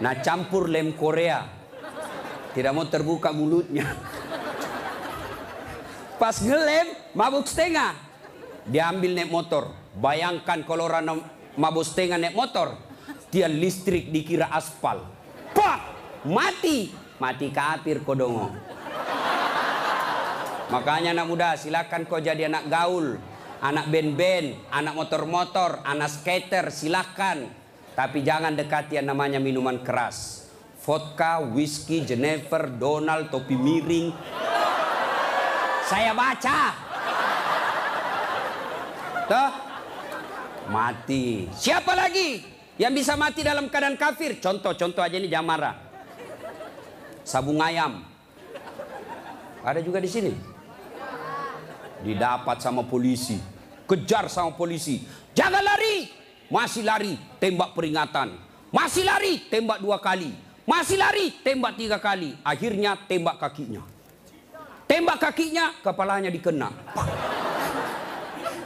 Nah campur lem Korea. Tidak mau terbuka mulutnya. Pas ngelem, mabuk setengah. Dia ambil naik motor. Bayangkan kalau orang mabuk setengah naik motor. Dia listrik dikira aspal. Pak! Mati! Mati kafir kodongo. Makanya anak muda, silakan kau jadi anak gaul, anak band-band, anak motor-motor, anak skater, silakan. Tapi jangan dekati yang namanya minuman keras. Vodka, whisky, Jennifer, Donald, topi miring. Saya baca. Tuh, mati. Siapa lagi yang bisa mati dalam keadaan kafir? Contoh aja ini Jamara. Sabung ayam. Ada juga di sini. Didapat sama polisi, kejar sama polisi, jangan lari, masih lari, tembak peringatan, masih lari, tembak 2 kali, masih lari, tembak 3 kali, akhirnya tembak kakinya, kepalanya dikena.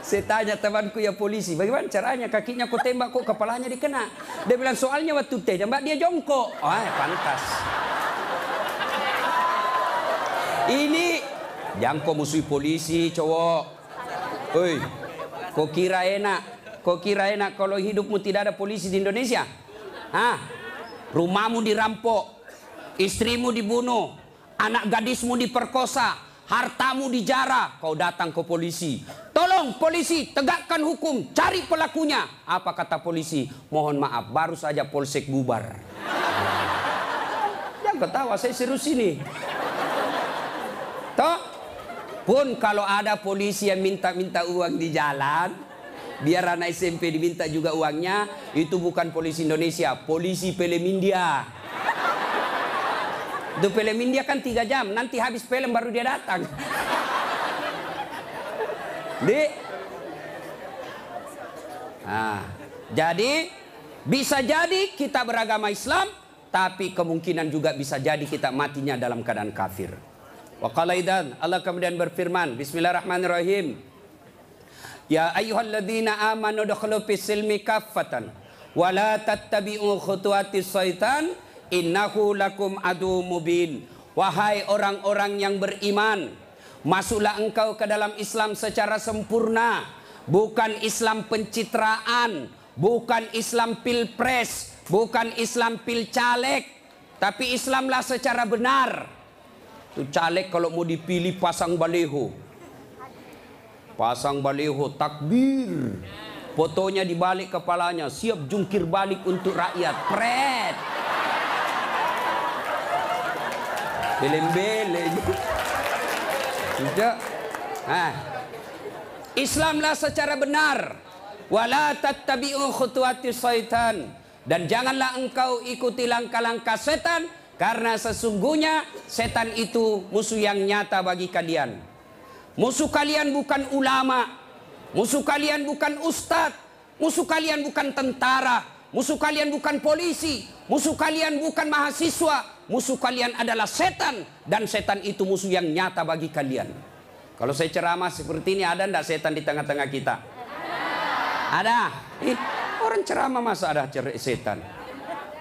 Saya tanya temanku ya polisi, bagaimana caranya kakinya kok tembak kok kepalanya dikena? Dia bilang soalnya waktu tembak dia jongkok. Pantas. Ini jangko musuh polisi cowok. Oi, kau kira enak kalau hidupmu tidak ada polisi di Indonesia? Rumahmu dirampok, istrimu dibunuh, anak gadismu diperkosa, hartamu dijarah, kau datang ke polisi. Tolong polisi, tegakkan hukum, cari pelakunya. Apa kata polisi? Mohon maaf, baru saja polsek bubar. Jangan ketawa, saya serius ini. Toh? Pun kalau ada polisi yang minta-minta uang di jalan, biar anak SMP diminta juga uangnya, itu bukan polisi Indonesia, polisi film India. Itu film India kan 3 jam, nanti habis film baru dia datang. Jadi bisa jadi kita beragama Islam, tapi kemungkinan juga bisa jadi kita matinya dalam keadaan kafir. Wa qala idzan, Allah kemudian berfirman, bismillahirrahmanirrahim. Ya ayyuhalladzina amanu dukhulu fis silmi kaffatan wa la tattabi'u khutuwatis syaitan innahu lakum adu mubin. Wahai orang-orang yang beriman, masuklah engkau ke dalam Islam secara sempurna, bukan Islam pencitraan, bukan Islam pilpres, bukan Islam pilcaleg, tapi Islamlah secara benar. Itu caleg kalau mau dipilih pasang baleho, takbir, fotonya dibalik kepalanya, siap jungkir balik untuk rakyat, pret, beleng-beleng. Tidak. Islamlah secara benar. Wala tattabi'u khutuwatis syaitan, dan janganlah engkau ikuti langkah-langkah setan, karena sesungguhnya setan itu musuh yang nyata bagi kalian. Musuh kalian bukan ulama, musuh kalian bukan ustadz, musuh kalian bukan tentara, musuh kalian bukan polisi, musuh kalian bukan mahasiswa, musuh kalian adalah setan, dan setan itu musuh yang nyata bagi kalian. Kalau saya ceramah seperti ini, ada enggak setan di tengah-tengah kita? Ada. Orang ceramah masa ada setan?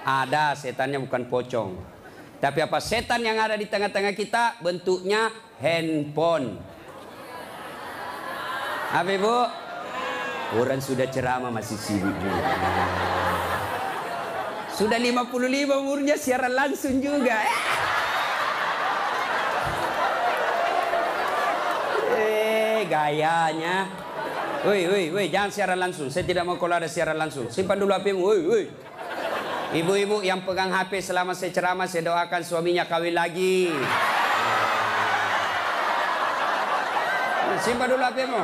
Ada, setannya bukan pocong. Tapi apa setan yang ada di tengah-tengah kita? Bentuknya handphone. Apa ibu? Orang sudah ceramah masih sibuk juga. Sudah 55 umurnya siaran langsung juga. Gayanya. Woi, jangan siaran langsung. Saya tidak mau kalau ada siaran langsung. Simpan dulu HP-mu. Woi. Ibu-ibu yang pegang HP selama saya ceramah, saya doakan suaminya kawin lagi. Simpan dulu HP-mu.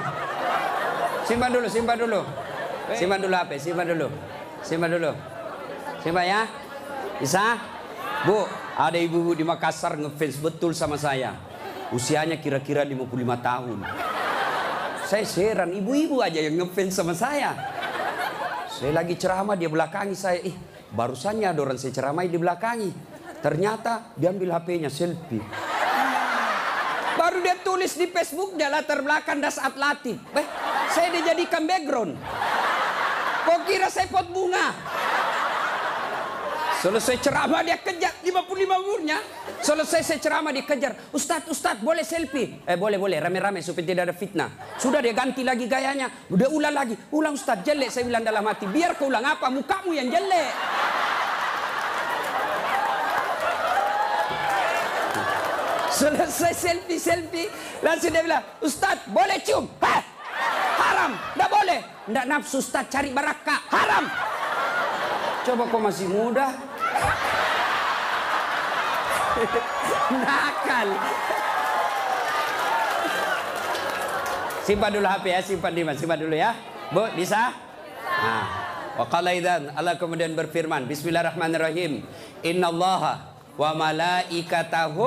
Simpan dulu. Simpan dulu HP, simpan dulu. Simpan ya. Bisa? Bu, ada ibu-ibu di Makassar ngefans betul sama saya. Usianya kira-kira 55 tahun. Saya heran, ibu-ibu aja yang ngefans sama saya. Saya lagi ceramah, dia belakangi saya. Barusannya ada orang saya ceramai di belakangi. Ternyata dia ambil HP-nya selfie. Baru dia tulis di Facebook-nya latar belakang Das Atlatif. Saya dijadikan background. Kok kira saya pot bunga? Selesai ceramah dia kejar 55 umurnya. Selesai saya ceramah dia kejar. Ustadz boleh selfie? Boleh rame-rame supaya tidak ada fitnah. Sudah dia ganti lagi gayanya. Udah ulang lagi. Ulang Ustadz, jelek saya bilang dalam hati. Biar kau ulang apa? Mukamu yang jelek. Selesai selfie. Langsung dia bilang, Ustadz boleh cium? Hah? Haram. Nggak boleh. Nggak nafsu Ustadz cari barakah. Haram. Coba kau masih muda. Nakal. Simpan dulu HP ya, simpan dulu ya. Bu, bisa? Nah, wa qala idzan, Allah kemudian berfirman, Bismillahirrahmanirrahim. Innallaha wa malaikatahu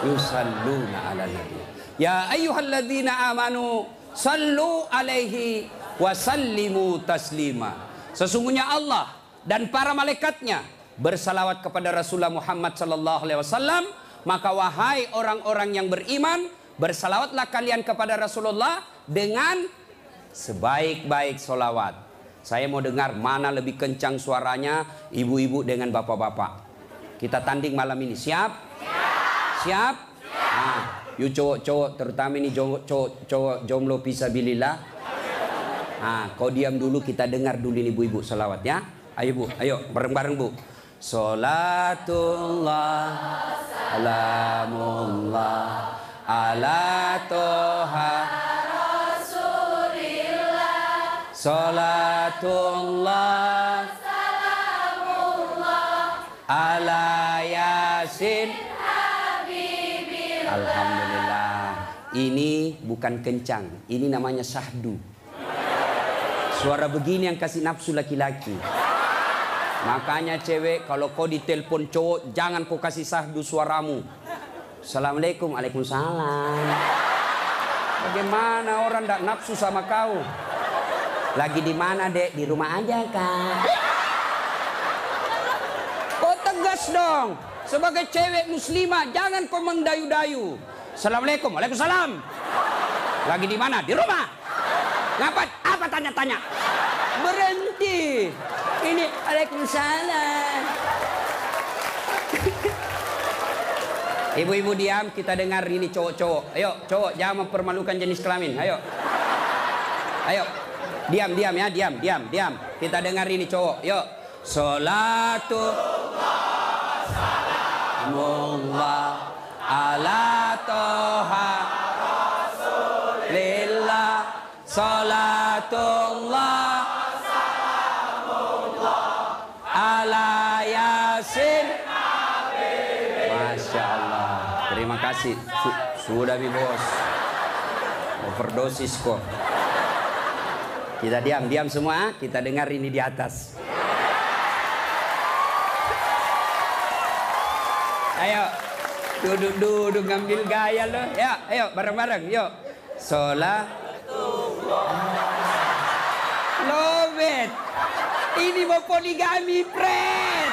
yusalluna 'alan nabi. Ya ayyuhalladzina amanu sallu alaihi wa sallimu taslima. Sesungguhnya Allah dan para malaikatnya bersalawat kepada Rasulullah Muhammad sallallahu alaihi wasallam, maka wahai orang-orang yang beriman, bersalawatlah kalian kepada Rasulullah dengan sebaik-baik solawat. Saya mau dengar mana lebih kencang suaranya, ibu-ibu dengan bapak-bapak. Kita tanding malam ini, siap? Siap? Nah, yuk cowok-cowok, terutama ini cowok jomblo fisabilillah. Nah, kau diam dulu, kita dengar dulu ini ibu-ibu salawat ya. Ayo Bu, ayo bareng-bareng Bu. Salatullah salamullah ala toha Rasulillah. Salatullah salamullah ala Yasin Habibillah. Alhamdulillah. Ini bukan kencang, ini namanya syahdu. Suara begini yang kasih nafsu laki-laki. Makanya cewek, kalau kau ditelepon cowok, jangan kau kasih sahdu suaramu. Assalamualaikum, waalaikumsalam. Bagaimana orang tak nafsu sama kau? Lagi di mana dek? Di rumah aja kak. Kau tegas dong. Sebagai cewek muslimah, jangan kau mendayu-dayu. Assalamualaikum, waalaikumsalam. Lagi di mana? Di rumah. Ngapain? Apa tanya-tanya? Berhenti. Ini waalaikumsalam. Ibu-ibu diam, kita dengar ini cowok-cowok. Ayo, cowok jangan mempermalukan jenis kelamin. Ayo. Ayo. Diam ya, diam. Kita dengar ini cowok. Yuk. Salatullah salamullah ala toha Rasulillah. Salatullah salamullah ala Yasin. Masya Allah. Terima kasih. Sudah Mi Bos. Overdosis kok. Kita diam semua. Kita dengar ini di atas. Ayo. Duduk ngambil gaya lo. Ya, ayo bareng-bareng. Yuk. Love it. Ini mau poligami, Fred.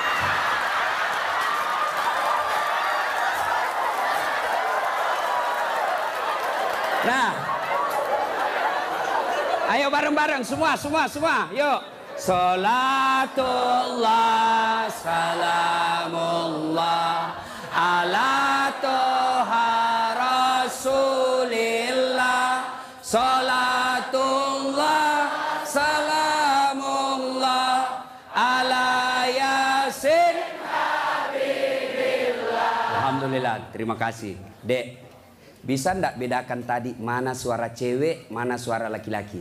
Nah, ayo bareng-bareng semua. Yuk. Salatullah salamullah ala toha Rasulillah. Salatullah salamullah ala Yasin Habibillah. Alhamdulillah, terima kasih. Dek, bisa ndak bedakan tadi mana suara cewek, mana suara laki-laki?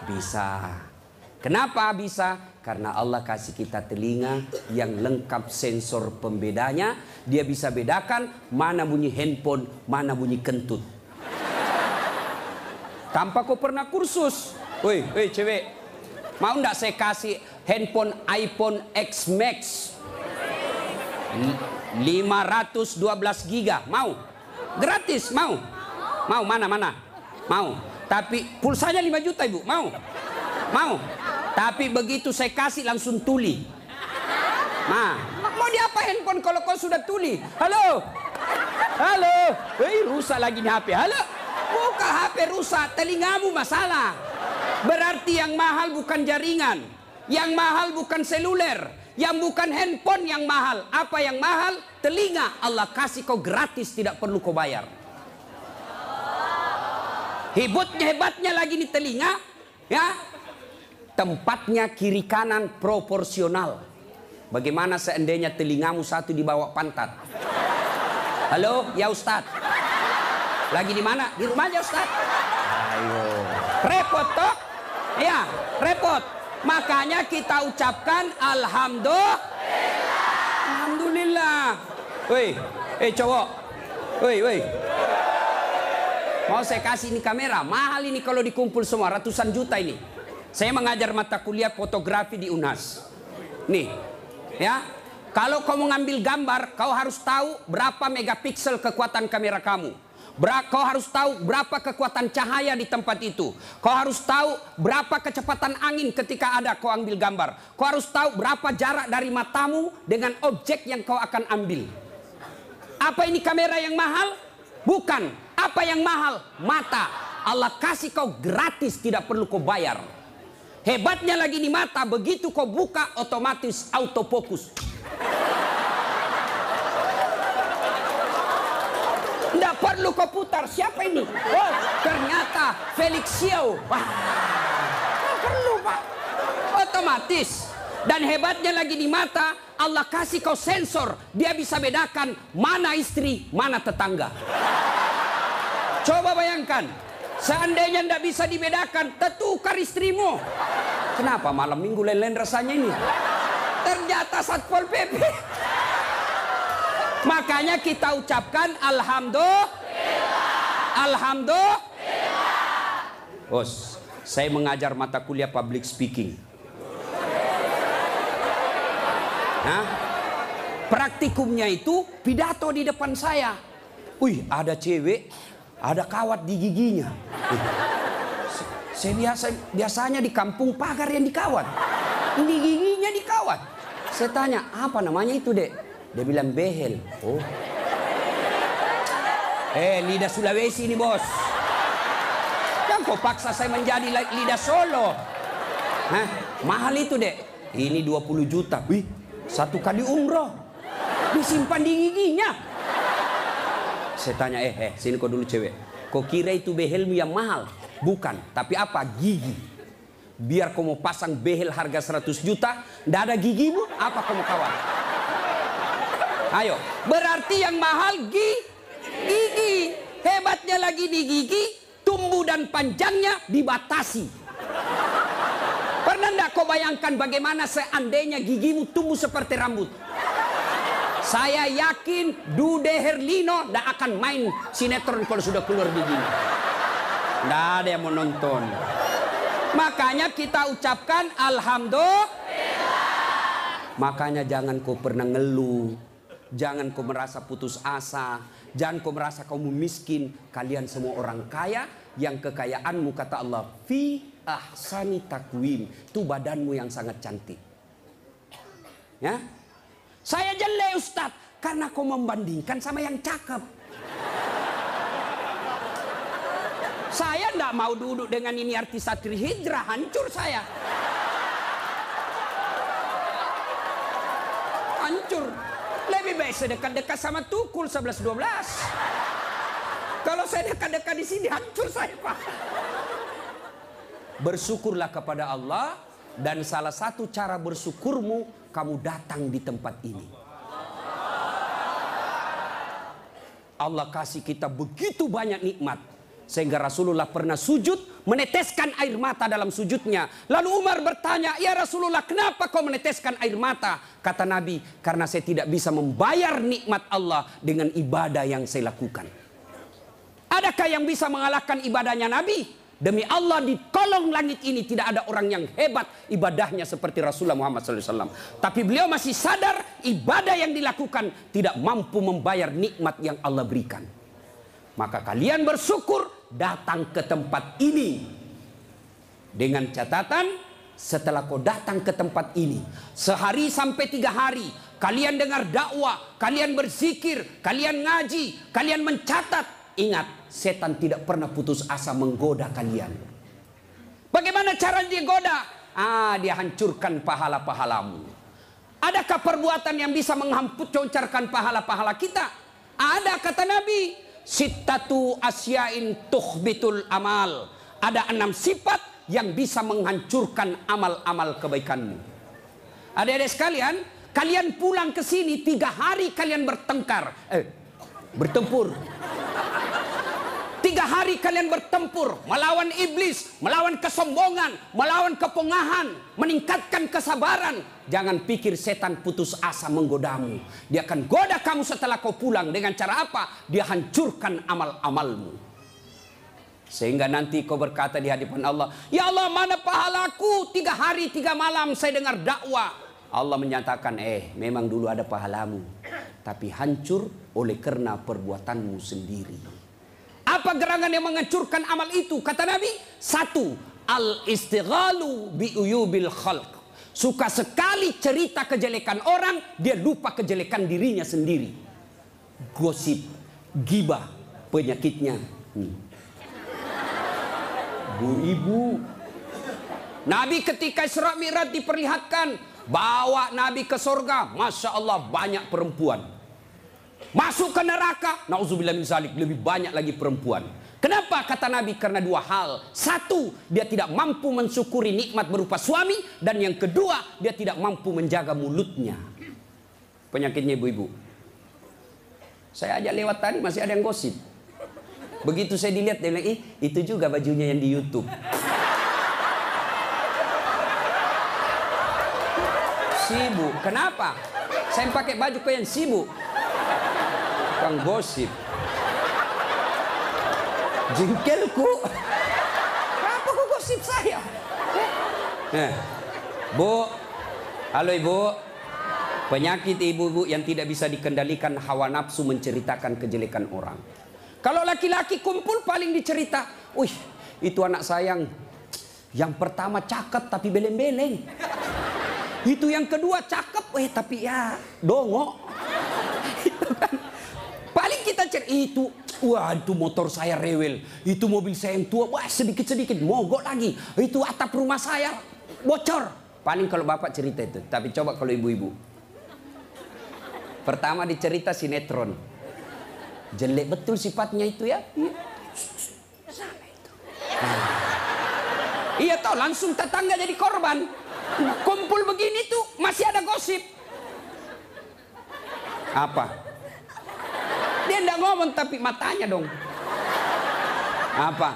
Bisa. Kenapa bisa? Karena Allah kasih kita telinga yang lengkap sensor pembedanya. Dia bisa bedakan mana bunyi handphone, mana bunyi kentut. Tanpa kau pernah kursus. Woi cewek, mau ndak saya kasih handphone iPhone X Max 512 giga? Mau? Gratis, mau? Mau mana? Mau. Tapi pulsanya 5 juta ibu, mau? Tapi begitu saya kasih langsung tuli. Nah, mau diapa handphone kalau kau sudah tuli? Halo? Rusak lagi nih HP. Halo? Buka HP rusak, telingamu masalah. Berarti yang mahal bukan jaringan, yang mahal bukan seluler, Yang bukan handphone yang mahal. Apa yang mahal? Telinga. Allah kasih kau gratis, tidak perlu kau bayar. Hebatnya lagi di telinga, ya, tempatnya kiri kanan proporsional. Bagaimana seandainya telingamu satu di bawah pantat? Halo, ya Ustadz. Lagi di mana? Di rumahnya Ustadz. Ayo. Repot toh? Ya, repot. Makanya kita ucapkan alhamdulillah. Alhamdulillah. Woi, cowok. Woi. Mau saya kasih ini kamera, mahal ini kalau dikumpul semua, ratusan juta ini. Saya mengajar mata kuliah fotografi di UNHAS. Nih, ya. Kalau kau mau ngambil gambar, kau harus tahu berapa megapiksel kekuatan kamera kamu. Kau harus tahu berapa kekuatan cahaya di tempat itu. Kau harus tahu berapa kecepatan angin ketika ada kau ambil gambar. Kau harus tahu berapa jarak dari matamu dengan objek yang kau akan ambil. Apa ini kamera yang mahal? Bukan. Apa yang mahal? Mata. Allah kasih kau gratis, tidak perlu kau bayar. Hebatnya lagi di mata, begitu kau buka otomatis autofokus. Tidak perlu kau putar. Siapa ini? Oh, ternyata Felix Xiao. Wah, tidak perlu Pak. Otomatis. Dan hebatnya lagi di mata, Allah kasih kau sensor. Dia bisa bedakan mana istri, mana tetangga. Coba bayangkan, seandainya tidak bisa dibedakan, tertukar istrimu. Kenapa malam minggu lain-lain rasanya ini? Ternyata Satpol PP. Makanya kita ucapkan alhamdulillah. Alhamdulillah. Bos, saya mengajar mata kuliah public speaking. Nah, praktikumnya itu pidato di depan saya. Wih, ada cewek, ada kawat di giginya. Saya biasanya di kampung pagar yang dikawat. Ini giginya dikawat. Saya tanya, apa namanya itu, Dek? Dia bilang behel. Oh. Lidah Sulawesi ini, Bos. Jangan kau paksa saya menjadi lidah Solo. Hah? Mahal itu, Dek. Ini 20 juta. Wih, 1 kali umroh. Disimpan di giginya. Saya tanya, sini kau dulu cewek. Kau kira itu behelmu yang mahal? Bukan, tapi apa? Gigi. Biar kau mau pasang behel harga 100 juta, ndak ada gigimu, apa kau mau kawan? Ayo, berarti yang mahal gigi. Hebatnya lagi di gigi, tumbuh dan panjangnya dibatasi. Pernah ndak kau bayangkan bagaimana seandainya gigimu tumbuh seperti rambut? Saya yakin Dude Herlino tidak akan main sinetron kalau sudah keluar giginya. Tidak ada yang mau nonton. Makanya kita ucapkan alhamdulillah. Makanya jangan kau pernah ngeluh. Jangan kau merasa putus asa. Jangan kau merasa kamu miskin. Kalian semua orang kaya. Yang kekayaanmu kata Allah, fi ahsani takwim. Itu badanmu yang sangat cantik. Ya. Saya jelek Ustaz, karena kau membandingkan sama yang cakep. Saya tidak mau duduk dengan ini artis Satri Hijrah, hancur saya. Hancur. Lebih baik saya dekat-dekat sama Tukul 11-12. Kalau saya dekat-dekat di sini, hancur saya Pak. Bersyukurlah kepada Allah. Dan salah satu cara bersyukurmu, kamu datang di tempat ini. Allah kasih kita begitu banyak nikmat. Sehingga Rasulullah pernah sujud, meneteskan air mata dalam sujudnya. Lalu Umar bertanya, ya Rasulullah, kenapa kau meneteskan air mata? Kata Nabi, karena saya tidak bisa membayar nikmat Allah dengan ibadah yang saya lakukan. Adakah yang bisa mengalahkan ibadahnya Nabi? Demi Allah, di kolong langit ini tidak ada orang yang hebat ibadahnya seperti Rasulullah Muhammad SAW. Tapi beliau masih sadar ibadah yang dilakukan tidak mampu membayar nikmat yang Allah berikan. Maka kalian bersyukur datang ke tempat ini. Dengan catatan, setelah kau datang ke tempat ini, sehari sampai 3 hari, kalian dengar dakwah, kalian berzikir, kalian ngaji, kalian mencatat. Ingat, setan tidak pernah putus asa menggoda kalian. Bagaimana cara dia goda? Dia hancurkan pahala-pahalamu. Adakah perbuatan yang bisa menghancurkan pahala-pahala kita? Ada, kata Nabi. Sittatu asyain tuhbitul amal. Ada 6 sifat yang bisa menghancurkan amal-amal kebaikanmu. Adik-adik sekalian, kalian pulang ke sini 3 hari kalian bertempur. 3 hari kalian bertempur melawan iblis, melawan kesombongan, melawan kepongahan, meningkatkan kesabaran. Jangan pikir setan putus asa menggodamu. Dia akan goda kamu setelah kau pulang. Dengan cara apa? Dia hancurkan amal-amalmu. Sehingga nanti kau berkata di hadapan Allah, ya Allah, mana pahalaku? 3 hari 3 malam saya dengar dakwah. Allah menyatakan, memang dulu ada pahalamu, tapi hancur oleh karena perbuatanmu sendiri. Apa gerangan yang menghancurkan amal itu? Kata Nabi, 1, al-istighalu bi'uyubil khalq. Suka sekali cerita kejelekan orang, dia lupa kejelekan dirinya sendiri. Gosip, gibah, penyakitnya. Bu ibu. Nabi ketika Isra Mi'raj diperlihatkan, bawa Nabi ke surga, Masya Allah banyak perempuan. Masuk ke neraka, na'udzubillah min zalik, lebih banyak lagi perempuan. Kenapa? Kata Nabi, karena 2 hal. 1, dia tidak mampu mensyukuri nikmat berupa suami. Dan yang kedua, dia tidak mampu menjaga mulutnya. Penyakitnya ibu-ibu. Saya ajak lewat tadi, masih ada yang gosip. Begitu saya dilihat, dia bilang, itu juga bajunya yang di YouTube. Sibuk. Kenapa? Saya pakai baju kau yang sibuk. Kang gosip. Jengkelku. Kenapa kau gosip saya? Bu, halo ibu. Penyakit ibu-ibu yang tidak bisa dikendalikan hawa nafsu menceritakan kejelekan orang. Kalau laki-laki kumpul paling dicerita, wih, itu anak sayang. Yang pertama cakep tapi beleng-beleng. Itu yang kedua cakep, tapi ya dongok. Itu kan. Paling kita cerita itu, wah itu motor saya rewel, itu mobil saya yang tua, wah sedikit-sedikit mogok lagi. Itu atap rumah saya bocor. Paling kalau bapak cerita itu, tapi coba kalau ibu-ibu. Pertama dicerita sinetron. Jelek betul sifatnya itu ya. Sana itu. Iya toh, langsung tetangga jadi korban. Kumpul begini tuh masih ada gosip. Apa? Dia enggak ngomong tapi matanya dong. Apa?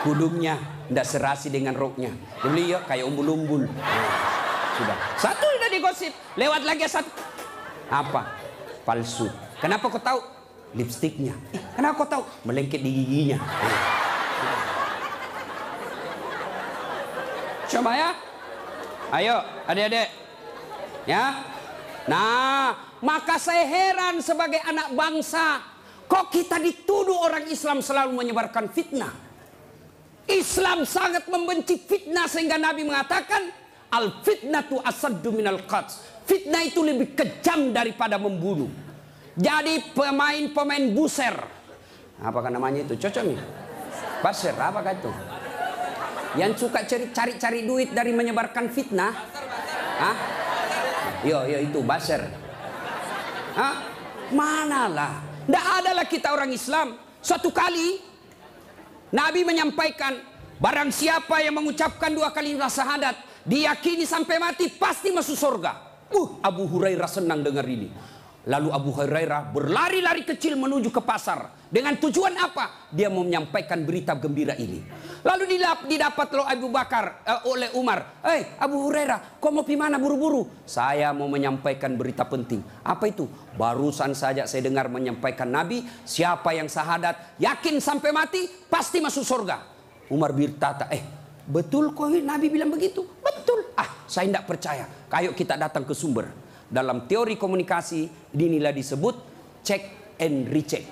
Kudungnya enggak serasi dengan roknya. Dia bilang, ya kayak umbul-umbul. Sudah. 1 udah digosip. Lewat lagi 1. Apa? Palsu. Kenapa kau tahu? Lipstiknya. Kenapa kau tahu? Melengket di giginya. Coba ya. Ayo adik-adik. Ya. Nah, maka saya heran sebagai anak bangsa. Kok kita dituduh orang Islam selalu menyebarkan fitnah? Islam sangat membenci fitnah sehingga Nabi mengatakan, al-fitnatu asaddu minal qatl. Fitnah itu lebih kejam daripada membunuh. Jadi pemain buser. Apakah namanya itu? Cocok nih. Baser, apakah itu? Yang suka cari-cari duit dari menyebarkan fitnah. Hah? Yo itu baser. Hah? Manalah. Tidak adalah kita orang Islam. Suatu kali Nabi menyampaikan, barang siapa yang mengucapkan 2 kalimat syahadat, diyakini sampai mati pasti masuk surga. Abu Hurairah senang dengar ini. Lalu Abu Hurairah berlari-lari kecil menuju ke pasar. Dengan tujuan apa? Dia mau menyampaikan berita gembira ini. Lalu didapat oleh Umar. Abu Hurairah, kau mau gimana buru-buru? Saya mau menyampaikan berita penting. Apa itu? Barusan saja saya dengar menyampaikan Nabi, siapa yang syahadat, yakin sampai mati, pasti masuk surga. Umar berkata, betul kok Nabi bilang begitu? Betul. Saya tidak percaya. Ayo kita datang ke sumber. Dalam teori komunikasi inilah disebut check and recheck.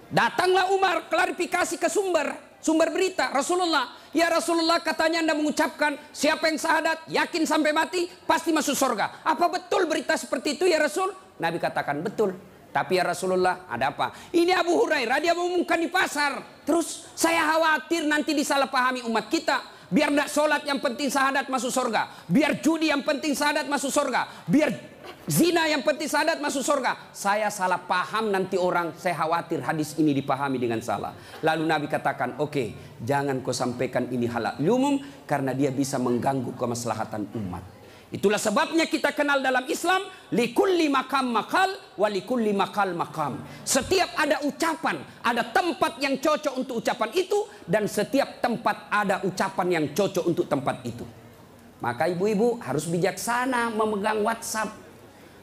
Datanglah Umar klarifikasi ke sumber berita Rasulullah. Ya Rasulullah, katanya Anda mengucapkan siapa yang syahadat yakin sampai mati pasti masuk surga. Apa betul berita seperti itu ya Rasul? Nabi katakan betul. Tapi ya Rasulullah, ada apa? Ini Abu Hurairah, dia mengumumkan di pasar. Terus saya khawatir nanti disalahpahami umat kita. Biar tidak sholat yang penting syahadat masuk surga. Biar judi yang penting syahadat masuk surga. Biar zina yang penting syahadat masuk surga. Saya salah paham nanti orang, saya khawatir hadis ini dipahami dengan salah. Lalu Nabi katakan, oke, jangan kau sampaikan ini halal umum karena dia bisa mengganggu kemaslahatan umat. Itulah sebabnya kita kenal dalam Islam, likulli makam makal, wa likulli makal makam. Setiap ada ucapan, ada tempat yang cocok untuk ucapan itu, dan setiap tempat ada ucapan yang cocok untuk tempat itu. Maka ibu-ibu harus bijaksana memegang WhatsApp,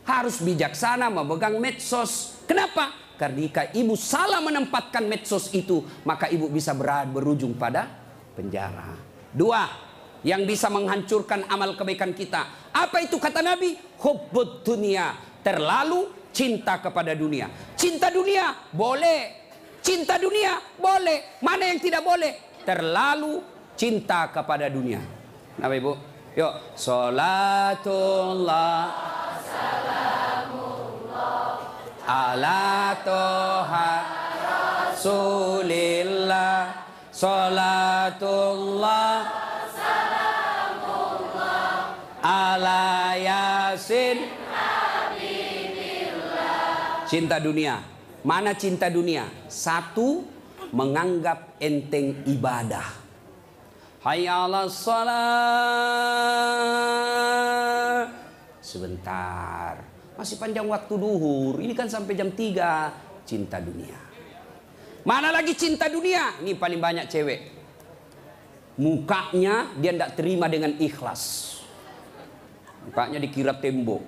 harus bijaksana memegang medsos. Kenapa? Karena jika ibu salah menempatkan medsos itu, maka ibu bisa berujung pada penjara. 2. Yang bisa menghancurkan amal kebaikan kita. Apa itu kata Nabi? Hubbud dunia. Terlalu cinta kepada dunia. Cinta dunia boleh. Cinta dunia boleh. Mana yang tidak boleh? Terlalu cinta kepada dunia. Kenapa ibu? Yuk. Salatullah. Salamullah. Ala toha Rasulillah. Salatullah. Ala Yasin Habibillah. Cinta dunia. Mana cinta dunia? 1. Menganggap enteng ibadah. Hayya 'alas shalah. Sebentar, masih panjang waktu duhur. Ini kan sampai jam 3. Cinta dunia. Mana lagi cinta dunia? Ini paling banyak cewek. Mukanya dia tidak terima dengan ikhlas. Mukanya dikira tembok,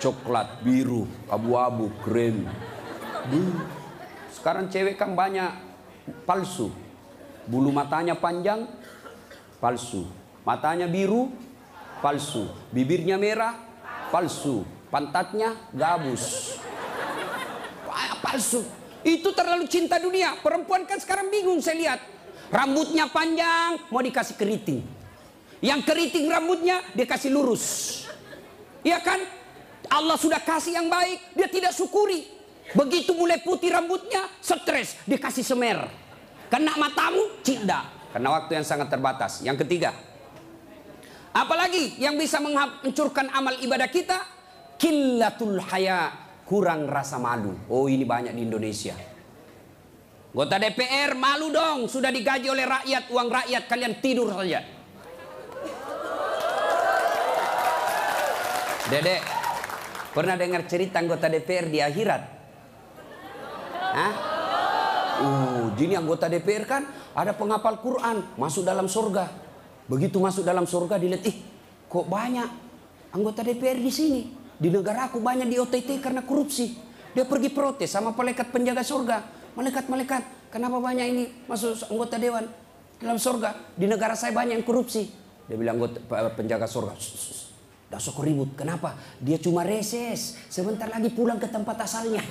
coklat, biru, abu-abu, krem. Sekarang cewek kan banyak palsu. Bulu matanya panjang, palsu. Matanya biru, palsu. Bibirnya merah, palsu. Pantatnya gabus, palsu. Itu terlalu cinta dunia. Perempuan kan sekarang bingung saya lihat. Rambutnya panjang, mau dikasih keriting. Yang keriting rambutnya dia kasih lurus. Iya kan? Allah sudah kasih yang baik, dia tidak syukuri. Begitu mulai putih rambutnya, stres, dia kasih semer. Kena matamu, cinta. Karena waktu yang sangat terbatas. Yang ketiga, apalagi yang bisa menghancurkan amal ibadah kita? Qillatul haya, kurang rasa malu. Oh, ini banyak di Indonesia. Anggota DPR malu dong, sudah digaji oleh rakyat, uang rakyat, kalian tidur saja. Dedek, pernah dengar cerita anggota DPR di akhirat? Hah? Jadi anggota DPR kan ada penghafal Quran, masuk dalam surga. Begitu masuk dalam surga dilihat, kok banyak anggota DPR di sini? Di negara aku banyak di OTT karena korupsi. Dia pergi protes sama malaikat penjaga surga. Malaikat, kenapa banyak ini masuk anggota dewan dalam surga? Di negara saya banyak yang korupsi. Dia bilang anggota penjaga surga, dah sok ribut. Kenapa? Dia cuma reses. Sebentar lagi pulang ke tempat asalnya.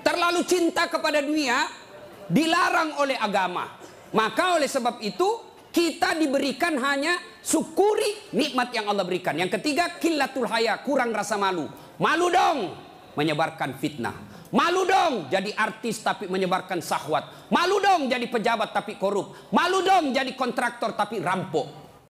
Terlalu cinta kepada dunia dilarang oleh agama. Maka oleh sebab itu kita diberikan hanya syukuri nikmat yang Allah berikan. Yang ketiga, qillatul haya, kurang rasa malu. Malu dong menyebarkan fitnah. Malu dong jadi artis tapi menyebarkan syahwat. Malu dong jadi pejabat tapi korup. Malu dong jadi kontraktor tapi rampok.